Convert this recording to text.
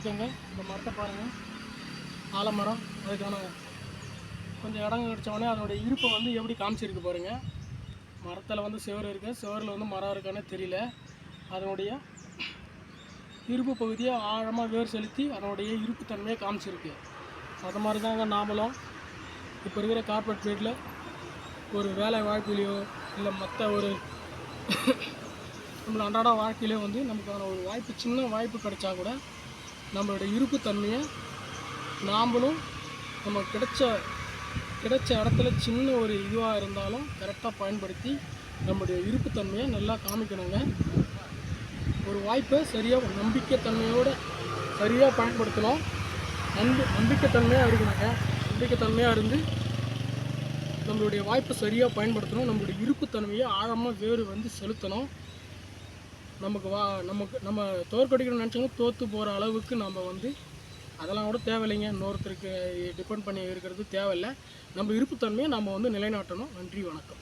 வணக்கங்க. இந்த மரத்தை பாருங்கள், ஆலமரம். அதுக்கான கொஞ்சம் இடம் கிடச்சோடனே அதனுடைய இருப்பை வந்து எப்படி காமிச்சிருக்கு பாருங்கள். மரத்தில் வந்து சுவர் இருக்குது, சுவரில் வந்து மரம் இருக்கானே தெரியல. அதனுடைய இருப்பு பகுதியை ஆழமாக வேர் செலுத்தி அதனுடைய இருப்புத்தன்மையை காமிச்சிருக்கு. அது மாதிரி தாங்க நாமளும் இப்போ இருக்கிற கார்ப்பரேட் ஃபீல்டில் ஒரு வேலை வாழ்க்கையிலையோ இல்லை மற்ற ஒரு நம்மளோட அன்றாட வாழ்க்கையிலே வந்து நமக்கான ஒரு வாய்ப்பு, சின்ன வாய்ப்பு கிடைச்சா கூட நம்மளுடைய இருப்புத்தன்மையை நாம்ளும் நம்ம கிடைச்ச இடத்துல சின்ன ஒரு இதுவாக இருந்தாலும் கரெக்டாக பயன்படுத்தி நம்மளுடைய இருப்புத்தன்மையை நல்லா காமிக்கணுங்க. ஒரு வாய்ப்பை சரியாக நம்பிக்கைத்தன்மையோடு சரியாக பயன்படுத்தணும். நம்பிக்கைத்தன்மையாக இருக்கணுங்க. நம்பிக்கைத்தன்மையாக இருந்து நம்மளுடைய வாய்ப்பை சரியாக பயன்படுத்தணும். நம்மளுடைய இருப்புத்தன்மையை ஆழமாக வேறு வந்து செலுத்தணும். நம்ம தோற்கடிக்கணும்னு நினச்சோம்னா தோற்று போகிற அளவுக்கு நம்ம வந்து அதெல்லாம் கூட தேவையில்லைங்க. இன்னொருத்தருக்கு டிபெண்ட் பண்ணி இருக்கிறது தேவையில்லை. நம்ம இருப்புத்தன்மையை நம்ம வந்து நிலைநாட்டணும். நன்றி, வணக்கம்.